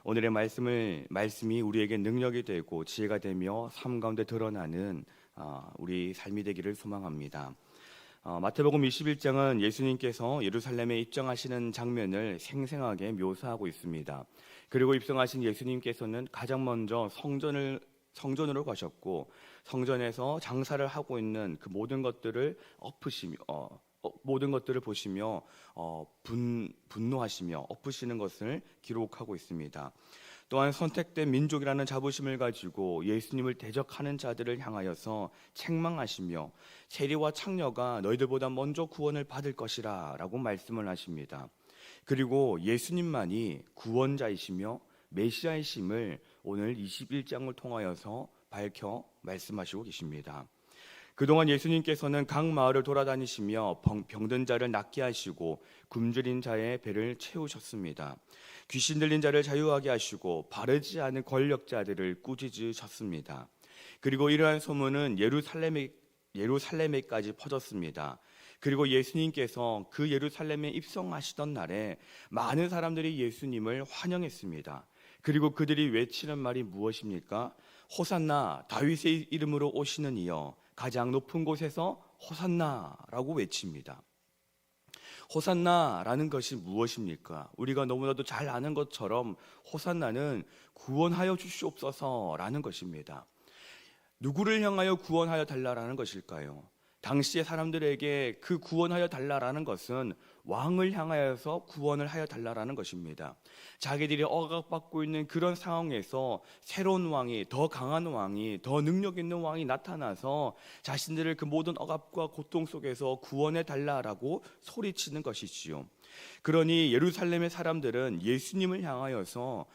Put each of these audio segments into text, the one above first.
오늘의 말씀이 우리에게 능력이 되고 지혜가 되며 삶 가운데 드러나는 우리 삶이 되기를 소망합니다. 마태복음 21장은 예수님께서 예루살렘에 입성하시는 장면을 생생하게 묘사하고 있습니다. 그리고 입성하신 예수님께서는 가장 먼저 성전으로 가셨고, 성전에서 장사를 하고 있는 그 모든 것들을 보시며 분노하시며 엎으시는 것을 기록하고 있습니다. 또한 선택된 민족이라는 자부심을 가지고 예수님을 대적하는 자들을 향하여서 책망하시며 세리와 창녀가 너희들보다 먼저 구원을 받을 것이라 라고 말씀을 하십니다. 그리고 예수님만이 구원자이시며 메시아이심을 오늘 21장을 통하여서 밝혀 말씀하시고 계십니다. 그동안 예수님께서는 각 마을을 돌아다니시며 병든 자를 낫게 하시고 굶주린 자의 배를 채우셨습니다. 귀신 들린 자를 자유하게 하시고 바르지 않은 권력자들을 꾸짖으셨습니다. 그리고 이러한 소문은 예루살렘에까지 퍼졌습니다. 그리고 예수님께서 그 예루살렘에 입성하시던 날에 많은 사람들이 예수님을 환영했습니다. 그리고 그들이 외치는 말이 무엇입니까? 호산나, 다윗의 이름으로 오시는 이여, 가장 높은 곳에서 호산나라고 외칩니다. 호산나라는 것이 무엇입니까? 우리가 너무나도 잘 아는 것처럼 호산나는 구원하여 주시옵소서라는 것입니다. 누구를 향하여 구원하여 달라라는 것일까요? 당시의 사람들에게 그 구원하여 달라라는 것은 왕을 향하여서 구원을 하여 달라라는 것입니다. 자기들이 억압받고 있는 그런 상황에서 새로운 왕이, 더 강한 왕이, 더 능력 있는 왕이 나타나서 자신들을 그 모든 억압과 고통 속에서 구원해 달라라고 소리치는 것이지요. 그러니 예루살렘의 사람들은 예수님을 향하여서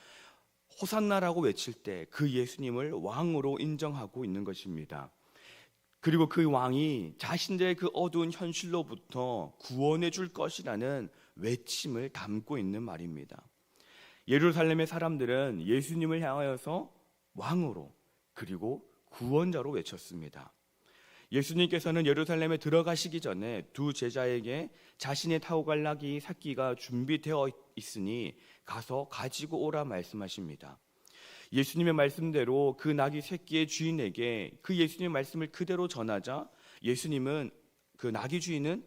호산나라고 외칠 때 그 예수님을 왕으로 인정하고 있는 것입니다. 그리고 그 왕이 자신들의 그 어두운 현실로부터 구원해 줄 것이라는 외침을 담고 있는 말입니다. 예루살렘의 사람들은 예수님을 향하여서 왕으로 그리고 구원자로 외쳤습니다. 예수님께서는 예루살렘에 들어가시기 전에 두 제자에게 자신의 타고 갈 나귀 새끼가 준비되어 있으니 가서 가지고 오라 말씀하십니다. 예수님의 말씀대로 그 나귀 새끼의 주인에게 그 예수님의 말씀을 그대로 전하자 예수님은 그 나귀 주인은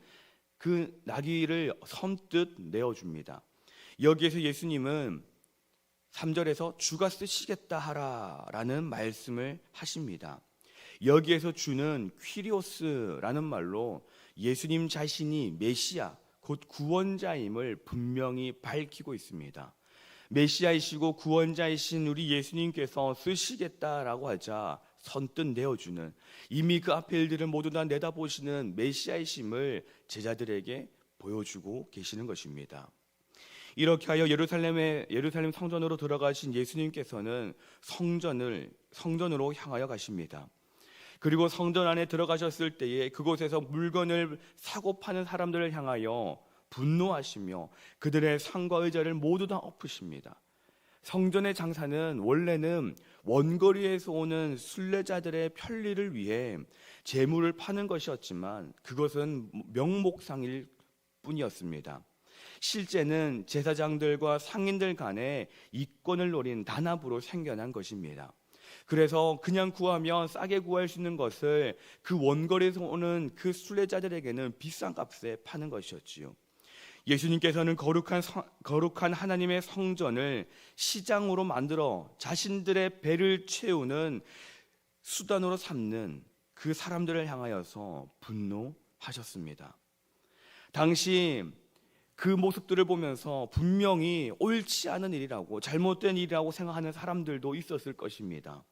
그 나귀를 선뜻 내어줍니다. 여기에서 예수님은 3절에서 주가 쓰시겠다 하라라는 말씀을 하십니다. 여기에서 주는 퀴리오스라는 말로 예수님 자신이 메시아 곧 구원자임을 분명히 밝히고 있습니다. 메시아이시고 구원자이신 우리 예수님께서 쓰시겠다라고 하자 선뜻 내어주는, 이미 그 앞에 일들을 모두 다 내다보시는 메시아이심을 제자들에게 보여주고 계시는 것입니다. 이렇게 하여 예루살렘 성전으로 들어가신 예수님께서는 성전으로 향하여 가십니다. 그리고 성전 안에 들어가셨을 때에 그곳에서 물건을 사고 파는 사람들을 향하여 분노하시며 그들의 상과 의자를 모두 다 엎으십니다. 성전의 장사는 원래는 원거리에서 오는 순례자들의 편리를 위해 재물을 파는 것이었지만 그것은 명목상일 뿐이었습니다. 실제는 제사장들과 상인들 간에 이권을 노린 단합으로 생겨난 것입니다. 그래서 그냥 구하면 싸게 구할 수 있는 것을 그 원거리에서 오는 그 순례자들에게는 비싼 값에 파는 것이었지요. 예수님께서는 거룩한 하나님의 성전을 시장으로 만들어 자신들의 배를 채우는 수단으로 삼는 그 사람들을 향하여서 분노하셨습니다. 당시 그 모습들을 보면서 분명히 옳지 않은 일이라고, 잘못된 일이라고 생각하는 사람들도 있었을 것입니다.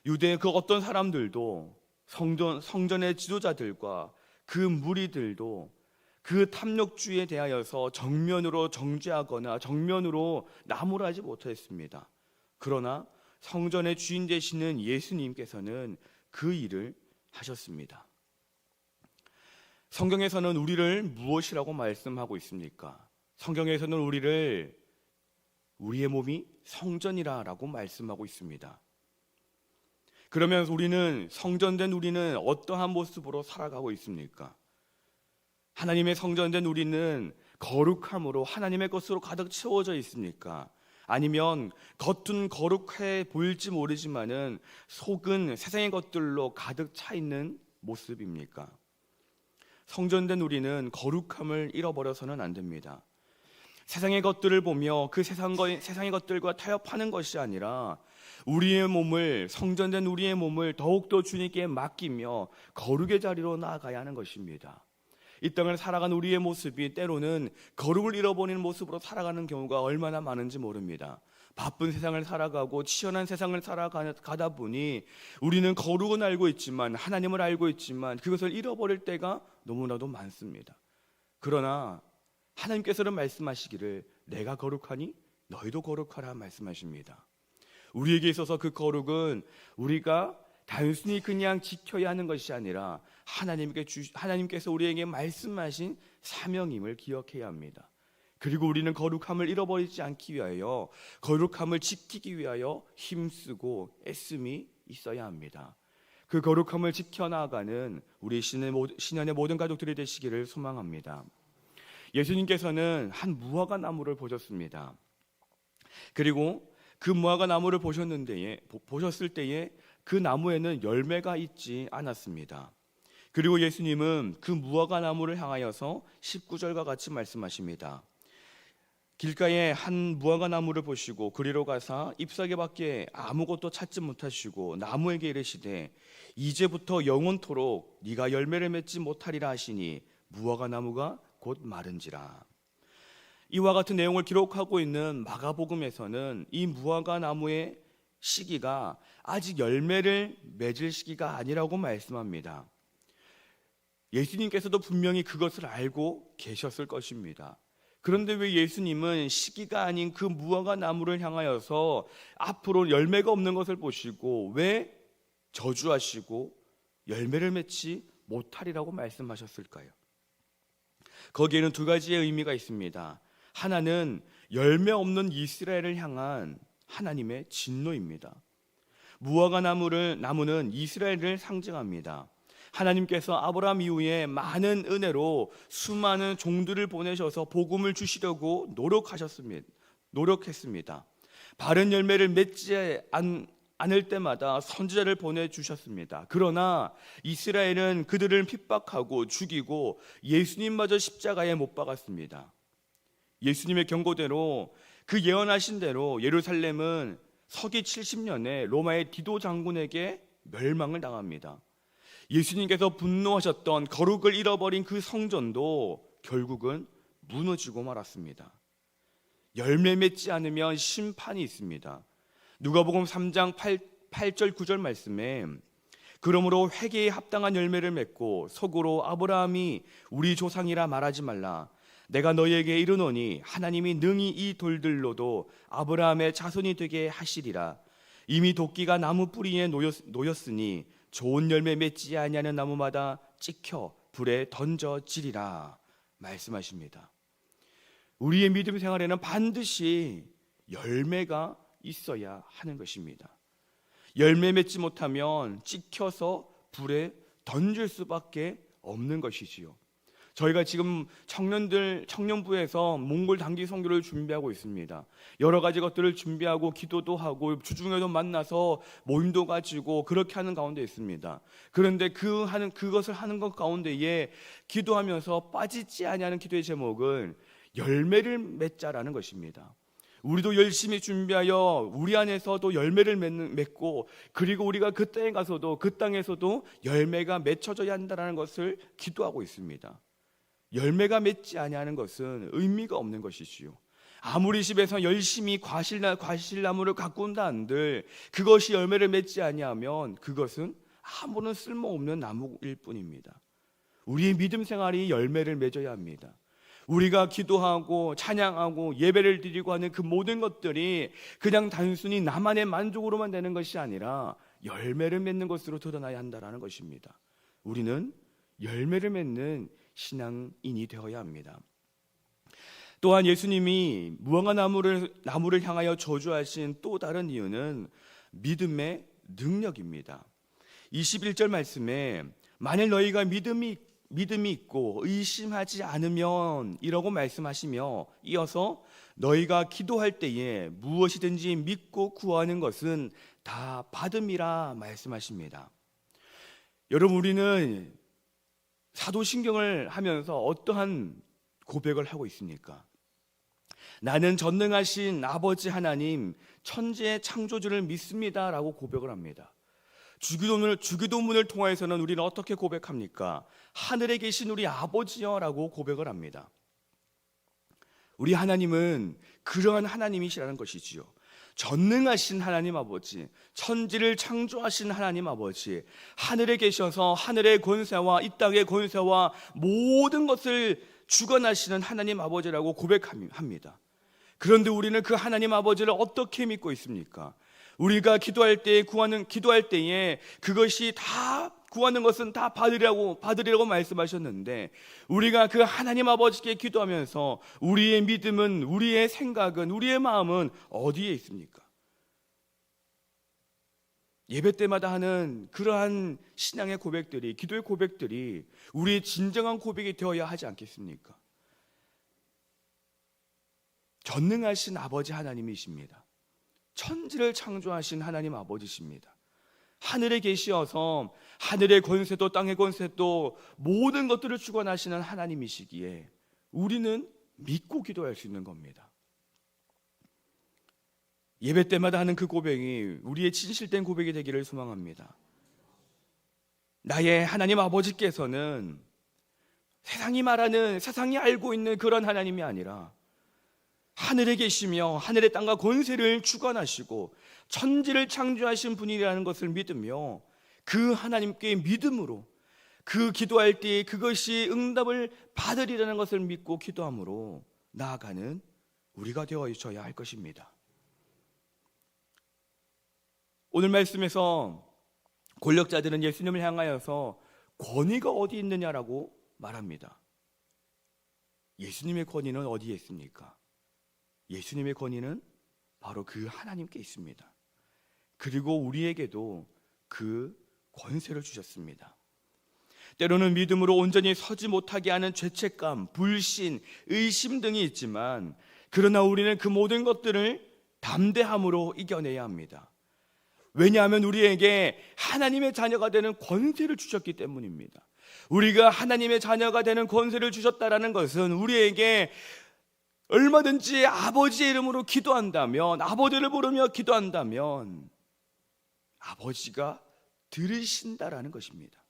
유대의 그 어떤 사람들도 성전의 지도자들과 그 무리들도 그 탐욕주의에 대하여서 정면으로 정죄하거나 정면으로 나무라지 못했습니다. 그러나 성전의 주인 되시는 예수님께서는 그 일을 하셨습니다. 성경에서는 우리를 무엇이라고 말씀하고 있습니까? 성경에서는 우리의 몸이 성전이라고 말씀하고 있습니다. 그러면 성전된 우리는 어떠한 모습으로 살아가고 있습니까? 하나님의 성전된 우리는 거룩함으로 하나님의 것으로 가득 채워져 있습니까? 아니면 겉은 거룩해 보일지 모르지만은 속은 세상의 것들로 가득 차 있는 모습입니까? 성전된 우리는 거룩함을 잃어버려서는 안 됩니다. 세상의 것들을 보며 그 세상의 것들과 타협하는 것이 아니라 우리의 몸을, 성전된 우리의 몸을 더욱더 주님께 맡기며 거룩의 자리로 나아가야 하는 것입니다. 이 땅을 살아가는 우리의 모습이 때로는 거룩을 잃어버리는 모습으로 살아가는 경우가 얼마나 많은지 모릅니다. 바쁜 세상을 살아가고 치열한 세상을 살아가다 보니 우리는 거룩은 알고 있지만, 하나님을 알고 있지만 그것을 잃어버릴 때가 너무나도 많습니다. 그러나 하나님께서는 말씀하시기를 내가 거룩하니 너희도 거룩하라 말씀하십니다. 우리에게 있어서 그 거룩은 우리가 단순히 그냥 지켜야 하는 것이 아니라 하나님께서 우리에게 말씀하신 사명임을 기억해야 합니다. 그리고 우리는 거룩함을 잃어버리지 않기 위하여, 거룩함을 지키기 위하여 힘쓰고 애씀이 있어야 합니다. 그 거룩함을 지켜나가는 우리 신년의 모든 가족들이 되시기를 소망합니다. 예수님께서는 한 무화과 나무를 보셨습니다. 그리고 그 무화과 나무를 보셨을 때에 그 나무에는 열매가 있지 않았습니다. 그리고 예수님은 그 무화과 나무를 향하여서 19절과 같이 말씀하십니다. 길가에 한 무화과 나무를 보시고 그리로 가사 잎사귀밖에 아무것도 찾지 못하시고 나무에게 이르시되 이제부터 영원토록 네가 열매를 맺지 못하리라 하시니 무화과 나무가 곧 마른지라. 이와 같은 내용을 기록하고 있는 마가복음에서는 이 무화과 나무의 시기가 아직 열매를 맺을 시기가 아니라고 말씀합니다. 예수님께서도 분명히 그것을 알고 계셨을 것입니다. 그런데 왜 예수님은 시기가 아닌 그 무화과 나무를 향하여서 앞으로 열매가 없는 것을 보시고 왜 저주하시고 열매를 맺지 못하리라고 말씀하셨을까요? 거기에는 두 가지의 의미가 있습니다. 하나는 열매 없는 이스라엘을 향한 하나님의 진노입니다. 무화과 나무는 이스라엘을 상징합니다. 하나님께서 아브라함 이후에 많은 은혜로 수많은 종들을 보내셔서 복음을 주시려고 노력했습니다. 바른 열매를 맺지 않을 때마다 선지자를 보내주셨습니다. 그러나 이스라엘은 그들을 핍박하고 죽이고 예수님마저 십자가에 못 박았습니다. 예수님의 경고대로, 그 예언하신 대로 예루살렘은 서기 70년에 로마의 디도 장군에게 멸망을 당합니다. 예수님께서 분노하셨던 거룩을 잃어버린 그 성전도 결국은 무너지고 말았습니다. 열매 맺지 않으면 심판이 있습니다. 누가복음 3장 8절 9절 말씀에 그러므로 회개에 합당한 열매를 맺고 속으로 아브라함이 우리 조상이라 말하지 말라. 내가 너희에게 이르노니 하나님이 능히 이 돌들로도 아브라함의 자손이 되게 하시리라. 이미 도끼가 나무 뿌리에 놓였으니 좋은 열매 맺지 아니하는 나무마다 찍혀 불에 던져지리라 말씀하십니다. 우리의 믿음 생활에는 반드시 열매가 있어야 하는 것입니다. 열매 맺지 못하면 찍혀서 불에 던질 수밖에 없는 것이지요. 저희가 지금 청년부에서 몽골 단기 선교를 준비하고 있습니다. 여러 가지 것들을 준비하고 기도도 하고 주중에도 만나서 모임도 가지고 그렇게 하는 가운데 있습니다. 그런데 그것을 하는 것 가운데에 기도하면서 빠지지 아니하는 기도의 제목은 열매를 맺자라는 것입니다. 우리도 열심히 준비하여 우리 안에서도 열매를 맺고 그리고 우리가 그 땅에 가서도 그 땅에서도 열매가 맺혀져야 한다는 것을 기도하고 있습니다. 열매가 맺지 아니하는 것은 의미가 없는 것이지요. 아무리 집에서 열심히 과실나무를 가꾼다 한들 그것이 열매를 맺지 아니하면 그것은 아무런 쓸모없는 나무일 뿐입니다. 우리의 믿음 생활이 열매를 맺어야 합니다. 우리가 기도하고 찬양하고 예배를 드리고 하는 그 모든 것들이 그냥 단순히 나만의 만족으로만 되는 것이 아니라 열매를 맺는 것으로 드러나야 한다는 것입니다. 우리는 열매를 맺는 신앙인이 되어야 합니다. 또한 예수님이 무화과 나무를 향하여 저주하신 또 다른 이유는 믿음의 능력입니다. 21절 말씀에 만일 너희가 믿음이 믿음이 있고 의심하지 않으면 이라고 말씀하시며 이어서 너희가 기도할 때에 무엇이든지 믿고 구하는 것은 다 받음이라 말씀하십니다. 여러분, 우리는 사도신경을 하면서 어떠한 고백을 하고 있습니까? 나는 전능하신 아버지 하나님 천지의 창조주를 믿습니다 라고 고백을 합니다. 주기도문을 통해서는 우리는 어떻게 고백합니까? 하늘에 계신 우리 아버지여 라고 고백을 합니다. 우리 하나님은 그러한 하나님이시라는 것이지요. 전능하신 하나님 아버지, 천지를 창조하신 하나님 아버지, 하늘에 계셔서 하늘의 권세와 이 땅의 권세와 모든 것을 주관하시는 하나님 아버지라고 고백합니다. 그런데 우리는 그 하나님 아버지를 어떻게 믿고 있습니까? 우리가 기도할 때에 그것이 다 구하는 것은 다 받으리라고 말씀하셨는데, 우리가 그 하나님 아버지께 기도하면서 우리의 믿음은, 우리의 생각은, 우리의 마음은 어디에 있습니까? 예배 때마다 하는 그러한 신앙의 고백들이, 기도의 고백들이 우리의 진정한 고백이 되어야 하지 않겠습니까? 전능하신 아버지 하나님이십니다. 천지를 창조하신 하나님 아버지십니다. 하늘에 계시어서 하늘의 권세도 땅의 권세도 모든 것들을 주관하시는 하나님이시기에 우리는 믿고 기도할 수 있는 겁니다. 예배 때마다 하는 그 고백이 우리의 진실된 고백이 되기를 소망합니다. 나의 하나님 아버지께서는 세상이 알고 있는 그런 하나님이 아니라 하늘에 계시며 하늘의 땅과 권세를 주관하시고 천지를 창조하신 분이라는 것을 믿으며 그 하나님께 믿음으로 그 기도할 때 그것이 응답을 받으리라는 것을 믿고 기도함으로 나아가는 우리가 되어져야 할 것입니다. 오늘 말씀에서 권력자들은 예수님을 향하여서 권위가 어디 있느냐라고 말합니다. 예수님의 권위는 어디에 있습니까? 예수님의 권위는 바로 그 하나님께 있습니다. 그리고 우리에게도 그 권세를 주셨습니다. 때로는 믿음으로 온전히 서지 못하게 하는 죄책감, 불신, 의심 등이 있지만, 그러나 우리는 그 모든 것들을 담대함으로 이겨내야 합니다. 왜냐하면 우리에게 하나님의 자녀가 되는 권세를 주셨기 때문입니다. 우리가 하나님의 자녀가 되는 권세를 주셨다라는 것은 우리에게 얼마든지 아버지의 이름으로 기도한다면, 아버지를 부르며 기도한다면 아버지가 들으신다라는 것입니다.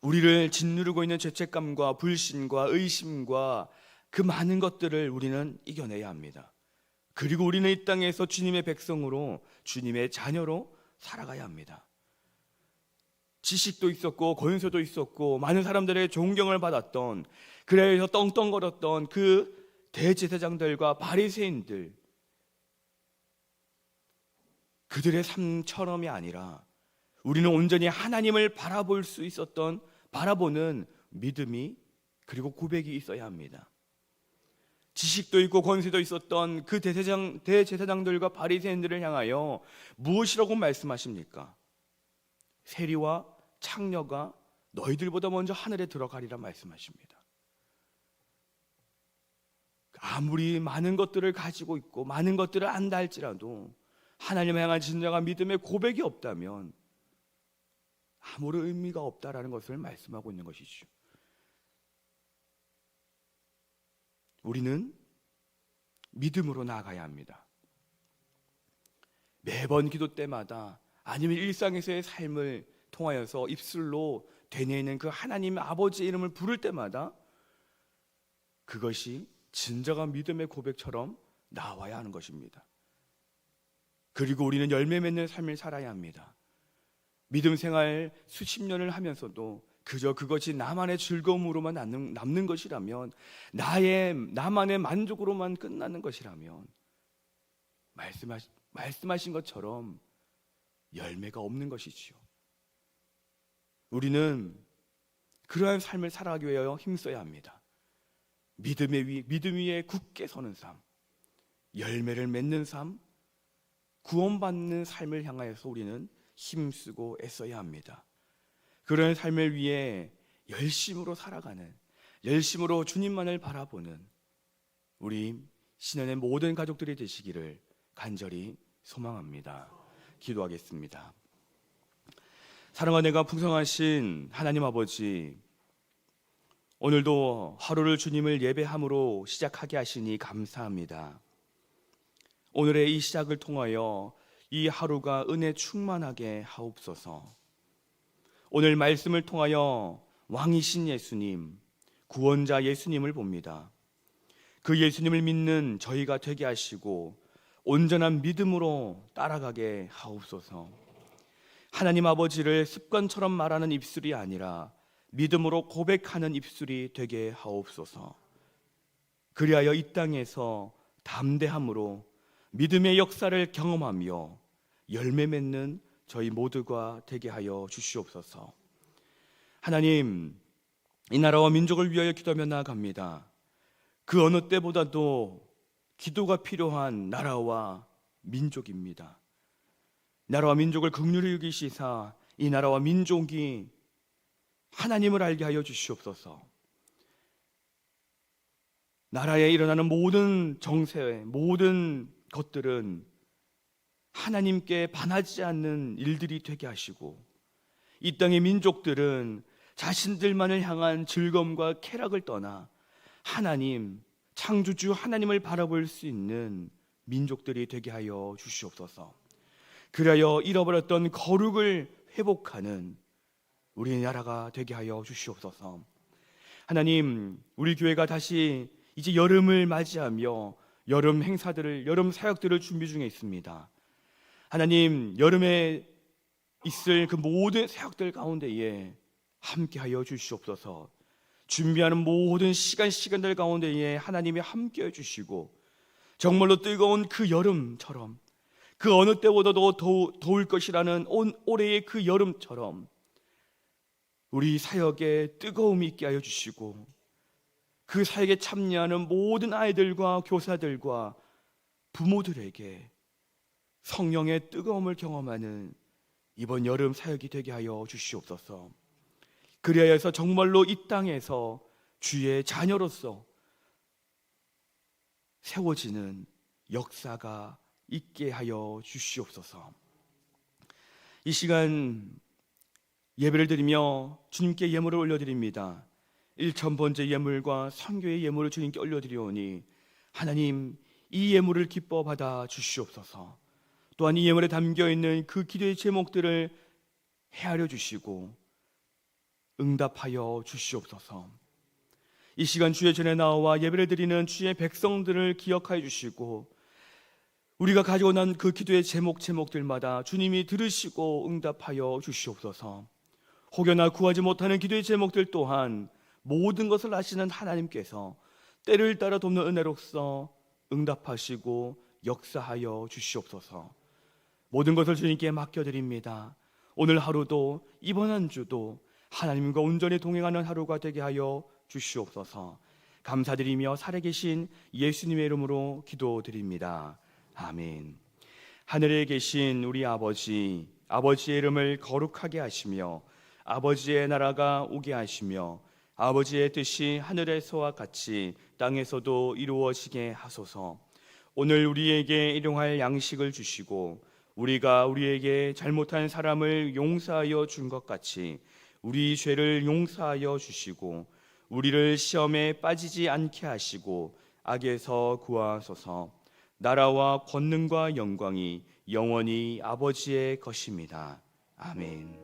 우리를 짓누르고 있는 죄책감과 불신과 의심과 그 많은 것들을 우리는 이겨내야 합니다. 그리고 우리는 이 땅에서 주님의 백성으로, 주님의 자녀로 살아가야 합니다. 지식도 있었고 권세도 있었고 많은 사람들의 존경을 받았던, 그래서 떵떵거렸던 그 대제사장들과 바리새인들, 그들의 삶처럼이 아니라 우리는 온전히 하나님을 바라볼 수 있었던, 바라보는 믿음이 그리고 고백이 있어야 합니다. 지식도 있고 권세도 있었던 그 대제사장들과 바리새인들을 향하여 무엇이라고 말씀하십니까? 세리와 창녀가 너희들보다 먼저 하늘에 들어가리라 말씀하십니다. 아무리 많은 것들을 가지고 있고 많은 것들을 안다 할지라도 하나님을 향한 진정한 믿음의 고백이 없다면 아무런 의미가 없다라는 것을 말씀하고 있는 것이죠. 우리는 믿음으로 나아가야 합니다. 매번 기도 때마다 아니면 일상에서의 삶을 통하여서 입술로 되뇌이는 그 하나님 아버지의 이름을 부를 때마다 그것이 진정한 믿음의 고백처럼 나와야 하는 것입니다. 그리고 우리는 열매 맺는 삶을 살아야 합니다. 믿음 생활 수십 년을 하면서도 그저 그것이 나만의 즐거움으로만 남는 것이라면, 나만의 만족으로만 끝나는 것이라면 말씀하신 것처럼 열매가 없는 것이지요. 우리는 그러한 삶을 살아가기 위하여 힘써야 합니다. 믿음 위에 굳게 서는 삶, 열매를 맺는 삶, 구원받는 삶을 향하여서 우리는 힘쓰고 애써야 합니다. 그런 삶을 위해 열심으로 살아가는, 열심으로 주님만을 바라보는 우리 신현의 모든 가족들이 되시기를 간절히 소망합니다. 기도하겠습니다. 사랑과 은혜가 풍성하신 하나님 아버지, 오늘도 하루를 주님을 예배함으로 시작하게 하시니 감사합니다. 오늘의 이 시작을 통하여 이 하루가 은혜 충만하게 하옵소서. 오늘 말씀을 통하여 왕이신 예수님, 구원자 예수님을 봅니다. 그 예수님을 믿는 저희가 되게 하시고 온전한 믿음으로 따라가게 하옵소서. 하나님 아버지를 습관처럼 말하는 입술이 아니라 믿음으로 고백하는 입술이 되게 하옵소서. 그리하여 이 땅에서 담대함으로 믿음의 역사를 경험하며 열매 맺는 저희 모두가 되게 하여 주시옵소서. 하나님, 이 나라와 민족을 위하여 기도하며 나아갑니다. 그 어느 때보다도 기도가 필요한 나라와 민족입니다. 나라와 민족을 긍휼히 여기시사 이 나라와 민족이 하나님을 알게 하여 주시옵소서. 나라에 일어나는 모든 정세, 모든 것들은 하나님께 반하지 않는 일들이 되게 하시고, 이 땅의 민족들은 자신들만을 향한 즐거움과 쾌락을 떠나 하나님, 창조주 하나님을 바라볼 수 있는 민족들이 되게 하여 주시옵소서. 그리하여 잃어버렸던 거룩을 회복하는 우리나라가 되게 하여 주시옵소서. 하나님, 우리 교회가 다시 이제 여름을 맞이하며 여름 행사들을, 여름 사역들을 준비 중에 있습니다. 하나님, 여름에 있을 그 모든 사역들 가운데에 함께하여 주시옵소서. 준비하는 모든 시간들 가운데에 하나님이 함께해 주시고, 정말로 뜨거운 그 여름처럼, 그 어느 때보다도 더울 것이라는 올해의 그 여름처럼 우리 사역에 뜨거움이 있게 하여 주시고, 그 사역에 참여하는 모든 아이들과 교사들과 부모들에게 성령의 뜨거움을 경험하는 이번 여름 사역이 되게 하여 주시옵소서. 그리하여서 정말로 이 땅에서 주의 자녀로서 세워지는 역사가 있게 하여 주시옵소서. 이 시간 예배를 드리며 주님께 예물을 올려드립니다. 1,000번째 예물과 선교의 예물을 주님께 올려드리오니 하나님, 이 예물을 기뻐 받아 주시옵소서. 또한 이 예물에 담겨있는 그 기도의 제목들을 헤아려 주시고 응답하여 주시옵소서. 이 시간 주의 전에 나와 예배를 드리는 주의 백성들을 기억하여 주시고, 우리가 가지고 난 그 기도의 제목들마다 주님이 들으시고 응답하여 주시옵소서. 혹여나 구하지 못하는 기도의 제목들 또한 모든 것을 아시는 하나님께서 때를 따라 돕는 은혜로서 응답하시고 역사하여 주시옵소서. 모든 것을 주님께 맡겨드립니다. 오늘 하루도 이번 한 주도 하나님과 온전히 동행하는 하루가 되게 하여 주시옵소서. 감사드리며 살아계신 예수님의 이름으로 기도드립니다. 아멘. 하늘에 계신 우리 아버지, 아버지의 이름을 거룩하게 하시며 아버지의 나라가 오게 하시며 아버지의 뜻이 하늘에서와 같이 땅에서도 이루어지게 하소서. 오늘 우리에게 일용할 양식을 주시고 우리가 우리에게 잘못한 사람을 용서하여 준 것 같이 우리 죄를 용서하여 주시고 우리를 시험에 빠지지 않게 하시고 악에서 구하소서. 나라와 권능과 영광이 영원히 아버지의 것입니다. 아멘.